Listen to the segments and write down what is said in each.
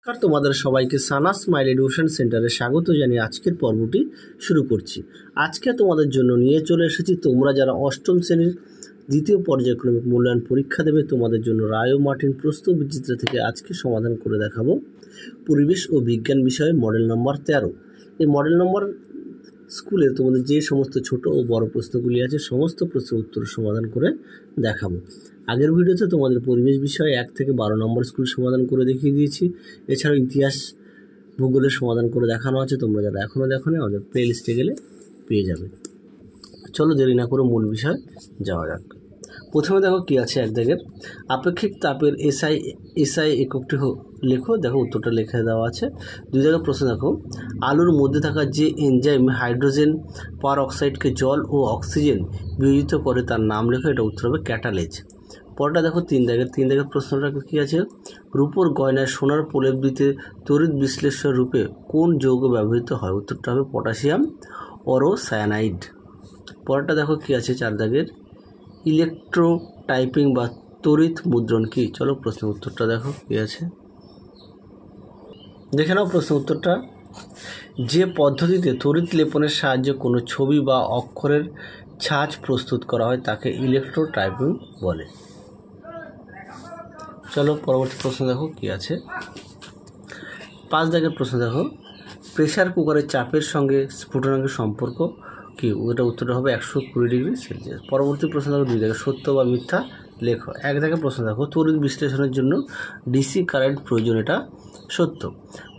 নমস্কার, তোমাদের সবাইকে সানা স্মাইল এডুকেশন সেন্টারে স্বাগত জানিয়ে আজকের পর্বটি শুরু করছি। আজকে তোমাদের জন্য নিয়ে চলে এসেছি তোমরা যারা অষ্টম শ্রেণীর দ্বিতীয় পর্যায়ক্রমিক মূল্যায়ন পরীক্ষা দেবে তোমাদের জন্য রায় ও মার্টিন প্রশ্ন বিচিত্র থেকে আজকে সমাধান করে দেখাবো পরিবেশ ও বিজ্ঞান বিষয়ে মডেল নম্বর 13। এই মডেল নম্বর স্কুলের তোমাদের যে সমস্ত ছোট ও বড় প্রশ্নগুলি আছে সমস্ত প্রশ্নের উত্তর সমাধান করে দেখাবো। আগের ভিডিওতে তোমাদের পরিবেশ বিষয়ে 1 থেকে 12 নম্বর স্কুল সমাধান করে দেখিয়ে দিয়েছি। এছাড়াও ইতিহাস ভূগোলের সমাধান করে দেখানো আছে, তোমরা যারা এখনও দেখোনি আমাদের প্লে লিস্টে গেলে পেয়ে যাবে। চলো দেরি না করে মূল বিষয় যাওয়া যাক। প্রথমে দেখো কি আছে, এক দাগের আপেক্ষিক তাপের এসআই এককটি লেখো। দেখো উত্তরটা লেখা দেওয়া আছে। 2 দাগের প্রশ্ন দেখো, আলুর মধ্যে থাকা যে এনজাইম হাইড্রোজেন পার অক্সাইডকে জল ও অক্সিজেন বিয়োজিত করে তার নাম লেখো। এটা উত্তর হবে ক্যাটালেজ। পরটা দেখো 3 দাগের প্রশ্নটা কী আছে, রূপোর গয়নায় সোনার প্রলেপ দিতে তড়িৎ বিশ্লেষণ রূপে কোন যৌগ ব্যবহৃত হয়? উত্তরটা হবে পটাশিয়াম অরোসায়ানাইড। পরটা দেখো কি আছে 4 দাগের, ইলেকট্রোটাইপিং বা তড়িৎ মুদ্রণ কি? চলো প্রশ্নের উত্তরটা দেখো কি আছে, দেখে নাও প্রশ্নের উত্তরটা। যে পদ্ধতিতে তড়িৎ লেপনের সাহায্যে কোনো ছবি বা অক্ষরের ছাঁচ প্রস্তুত করা হয় তাকে ইলেকট্রোটাইপিং বলে। চলো পরবর্তী প্রশ্ন দেখো কি আছে। 5 দাগের প্রশ্ন দেখো, প্রেসার কুকারের চাপের সঙ্গে স্ফুটনাঙ্কের সম্পর্ক কি? ওটা উত্তরটা হবে 120 ডিগ্রি সেলসিয়াস। পরবর্তী প্রশ্ন দেখো 2 দাগে, সত্য বা মিথ্যা লেখো। 1 দাগের প্রশ্ন দেখো, তড়িৎ বিশ্লেষণের জন্য ডিসি কারেন্ট প্রয়োজন, এটা সত্য।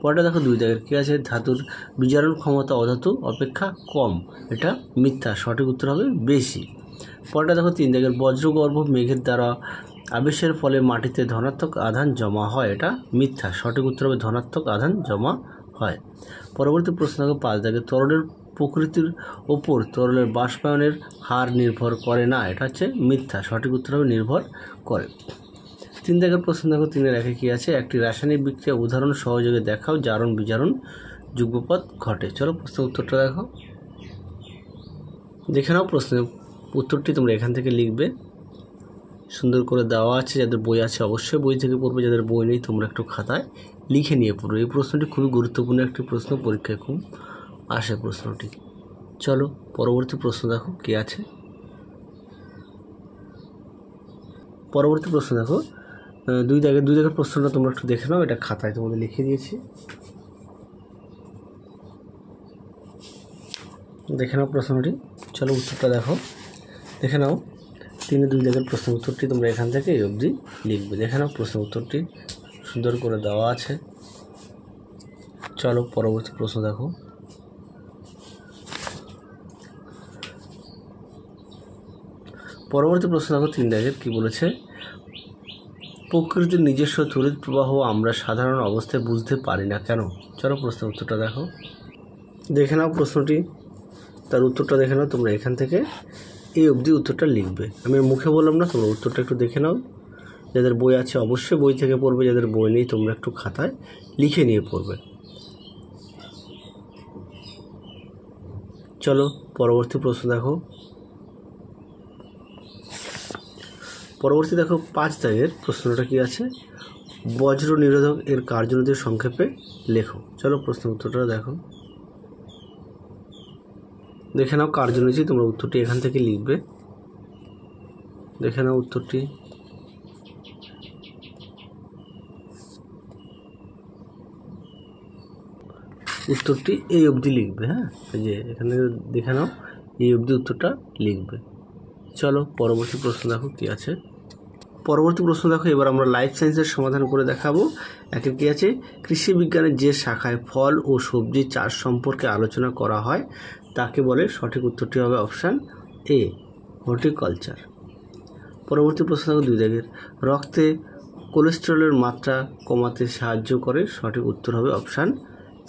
পরটা দেখো 2 দাগের কী আছে, ধাতুর বিজারণ ক্ষমতা অধাতু অপেক্ষা কম, এটা মিথ্যা, সঠিক উত্তর হবে বেশি। পরটা দেখো 3 দাগের, বজ্রগর্ভ মেঘের দ্বারা আবেশের ফলে মাটিতে ধনাত্মক আধান জমা হয়, এটা মিথ্যা, সঠিক উত্তর হবে ধনাত্মক আধান জমা হয়। পরবর্তী প্রশ্ন দেখো 5 দাগের, তরলের প্রকৃতির ওপর তরলের বাষ্পায়নের হার নির্ভর করে না, এটা হচ্ছে মিথ্যা, সঠিক উত্তর হবে নির্ভর করে। 3 দাগের প্রশ্ন দেখো 3-এর 1-এ কী আছে, একটি রাসায়নিক বিক্রিয়া উদাহরণ সহযোগে দেখাও জারণ বিজারণ যুগ্মপদ ঘটে। চলো প্রশ্নের উত্তরটা দেখো, দেখে নাও প্রশ্নের উত্তরটি তোমরা এখান থেকে লিখবে, সুন্দর করে দেওয়া আছে। যাদের বই আছে অবশ্যই বই থেকে পড়বে, যাদের বই নেই তোমরা একটু খাতায় লিখে নিয়ে পড়বে। এই প্রশ্নটি খুবই গুরুত্বপূর্ণ একটি প্রশ্ন, পরীক্ষায় খুব আসে প্রশ্নটি। চলো পরবর্তী প্রশ্ন দেখো কি আছে। পরবর্তী প্রশ্ন দেখো 2 দাগের প্রশ্নটা তোমরা একটু দেখে নাও, এটা খাতায় তোমাদের লিখে দিয়েছি, দেখে নাও প্রশ্নটি। চলো উত্তরটা দেখো, দেখে নাও 3-2 দাগের প্রশ্ন উত্তরটি তোমরা এখান থেকে এই অবধি লিখবে। দেখে নাও প্রশ্ন উত্তরটি সুন্দর করে দেওয়া আছে। চলো পরবর্তী প্রশ্ন দেখো। পরবর্তী প্রশ্ন দেখো 3 দাগের কী বলেছে, প্রকৃতির নিজস্ব তড়িৎ প্রবাহ আমরা সাধারণ অবস্থায় বুঝতে পারি না কেন? চলো প্রশ্নের উত্তরটা দেখো, দেখে নাও প্রশ্নটি, তার উত্তরটা দেখে নাও। তোমরা এখান থেকে এই অবধি উত্তরটা লিখবে, আমি মুখে বললাম না, তোমরা উত্তরটা একটু দেখে নাও। যাদের বই আছে অবশ্যই বই থেকে পড়বে, যাদের বই নেই তোমরা একটু খাতায় লিখে নিয়ে পড়বে। চলো পরবর্তী প্রশ্ন দেখো। পরবর্তী দেখো 5 দাগের প্রশ্নটা কি আছে, বজ্র নিরোধক এর কার্যনীতি সংক্ষেপে লেখো। চলো প্রশ্নের উত্তরটা দেখো, দেখে নাও কার্যনীতি, তোমরা উত্তরটি এখান থেকে লিখবে, দেখে নাও উত্তরটি। উত্তরটি এই অবধি লিখবে, হ্যাঁ, এই যে এখানে দেখে নাও এই অবধি উত্তরটা লিখবে। চলো পরবর্তী প্রশ্ন দেখো কি আছে। পরবর্তী প্রশ্ন দেখো, এবার আমরা লাইফ সায়েন্সের সমাধান করে দেখাবো। একের কী আছে, কৃষি বিজ্ঞানের যে শাখায় ফল ও সবজি চাষ সম্পর্কে আলোচনা করা হয় তাকে বলে, সঠিক উত্তরটি হবে অপশান এ হর্টিকালচার। পরবর্তী প্রশ্ন দেখো 2 দাগের, রক্তে কোলেস্টেরলের মাত্রা কমাতে সাহায্য করে, সঠিক উত্তর হবে অপশান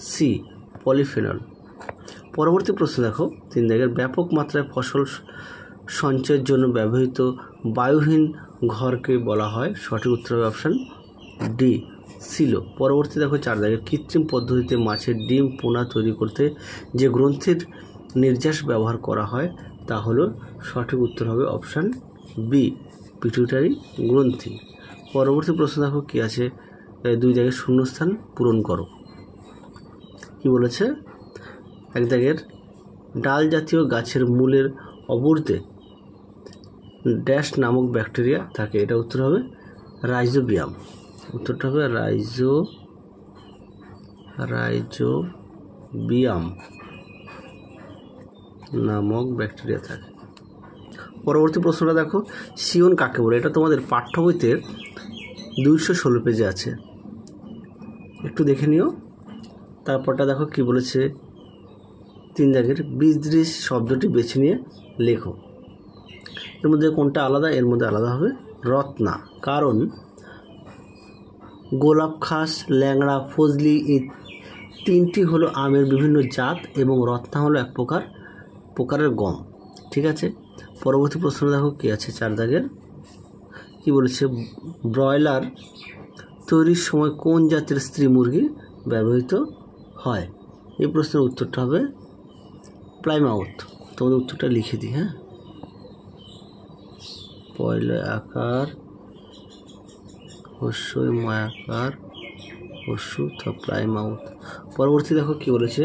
সি পলিফেনল। পরবর্তী প্রশ্ন দেখো 3 দাগের, ব্যাপক মাত্রায় ফসল সঞ্চয়ের জন্য ব্যবহৃত বায়ুহীন ঘরকে বলা হয়, সঠিক উত্তর হবে অপশান ডি সিলো। পরবর্তী দেখো 4 দাগের, কৃত্রিম পদ্ধতিতে মাছের ডিম পোনা তৈরি করতে যে গ্রন্থির নির্যাস ব্যবহার করা হয় তা হলো, সঠিক উত্তর হবে অপশান বি পিটুইটারি গ্রন্থি। পরবর্তী প্রশ্ন দেখো কি আছে, 2 দাগের শূন্যস্থান পূরণ করো। কি বলেছে? 1 দাগের ডাল জাতীয় গাছের মূলের অবর্তে ড্যাশ নামক ব্যাকটেরিয়া থাকে। এটা উত্তর হবে রাইজোবিয়াম। উত্তরটা হবে রাইজোবিয়াম নামক ব্যাকটেরিয়া থাকে। পরবর্তী প্রশ্নটা দেখো, সিওন কাকে বলে? এটা তোমাদের পাঠ্য বইতে 216 পেজে আছে, একটু দেখে নিও। তারপরটা দেখো কি বলেছে, 3 দাগের বীজদৃশ শব্দটি বেছে নিয়ে লেখো। এর মধ্যে কোনটা আলাদা? এর মধ্যে আলাদা হবে রত্না, কারণ গোলাপ খাস, ল্যাংড়া, ফজলি এই 3টি হলো আমের বিভিন্ন জাত এবং রত্না হলো এক প্রকারের গম। ঠিক আছে। পরবর্তী প্রশ্ন দেখো কি আছে 4 দাগের। কি বলেছে? ব্রয়লার তৈরির সময় কোন জাতের স্ত্রী মুরগি ব্যবহৃত হয়? এই প্রশ্নের উত্তরটা হবে প্লাইমাউথ। তোমাদের উত্তরটা লিখে দিই। হ্যাঁ, পয়লা আকার হস্যই ময়াকার হস্যু প্লাইমাউথ। পরবর্তী দেখো কি বলেছে,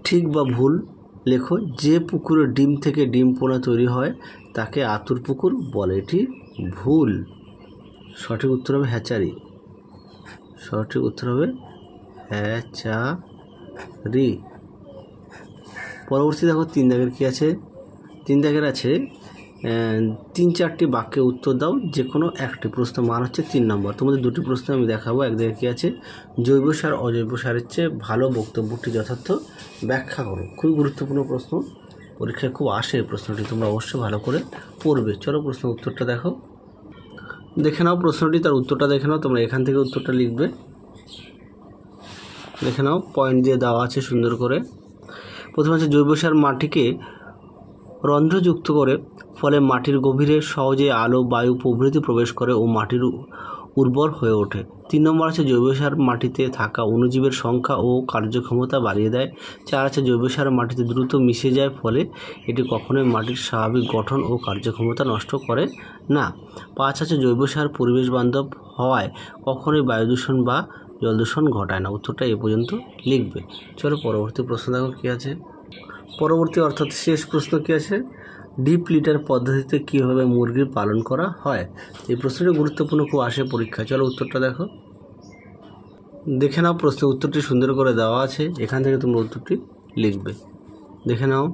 ঠিক বা ভুল লেখো। যে পুকুরে ডিম থেকে ডিম পোনা তৈরি হয় তাকে আতুর পুকুর বলে। এটি ভুল। সঠিক উত্তর হবে হ্যাচারি। সঠিক উত্তর হবে হ্যাচারি। পরবর্তী দেখো 3 দাগের কি আছে? 3 দাগের আছে 3-4টি বাক্যে উত্তর দাও, যে কোনো একটি। প্রশ্ন মান হচ্ছে 3 নম্বর। তোমাদের 2টি প্রশ্ন আমি দেখাবো। 1 দাগের কি আছে? জৈব সার অজৈব সারের চেয়ে ভালো, বক্তব্যটি যথার্থ ব্যাখ্যা করো। খুবই গুরুত্বপূর্ণ প্রশ্ন, পরীক্ষায় খুব আসে এই প্রশ্নটি, তোমরা অবশ্যই ভালো করে পড়বে। চলো প্রশ্ন উত্তরটা দেখো, দেখে নাও প্রশ্নটি, তার উত্তরটা দেখে নাও। তোমরা এখান থেকে উত্তরটা লিখবে, দেখে নাও, পয়েন্ট দিয়ে দেওয়া আছে সুন্দর করে। প্রথমে আছে জৈব সার মাটিকে রন্ধ্রযুক্ত করে, ফলে মাটির গভীরে সহজে আলো, বায়ু প্রভৃতি প্রবেশ করে ও মাটির উর্বর হয়ে ওঠে। 3 নম্বর আছে জৈব সার মাটিতে থাকা অণুজীবের সংখ্যা ও কার্যক্ষমতা বাড়িয়ে দেয়। 4 আছে জৈব সার মাটিতে দ্রুত মিশে যায়, ফলে এটি কখনোই মাটির স্বাভাবিক গঠন ও কার্যক্ষমতা নষ্ট করে না। 5 আছে জৈব সার পরিবেশ বান্ধব হওয়ায় কখনোই বায়ু দূষণ বা জল দূষণ ঘটায় না। উত্তরটা এ পর্যন্ত লিখবে। চলো পরবর্তী প্রশ্ন দেখো কি আছে। পরবর্তী অর্থাৎ শেষ প্রশ্ন কি আছে? ডিপ লিটার পদ্ধতিতে কীভাবে মুরগির পালন করা হয়? এই প্রশ্নটি গুরুত্বপূর্ণ, খুব আসে পরীক্ষা। চলো উত্তরটা দেখো, দেখে নাও। প্রশ্নের উত্তরটি সুন্দর করে দেওয়া আছে, এখান থেকে তোমরা উত্তরটি লিখবে। দেখে নাও,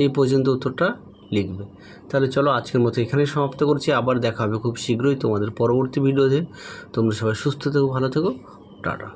এই পর্যন্ত উত্তরটা লিখবে। তাহলে চলো আজকের মতো এখানেই সমাপ্ত করছি। আবার দেখা হবে খুব শীঘ্রই তোমাদের পরবর্তী ভিডিওতে। তোমরা সবাই সুস্থ থেকো, ভালো থেকো, টাটা।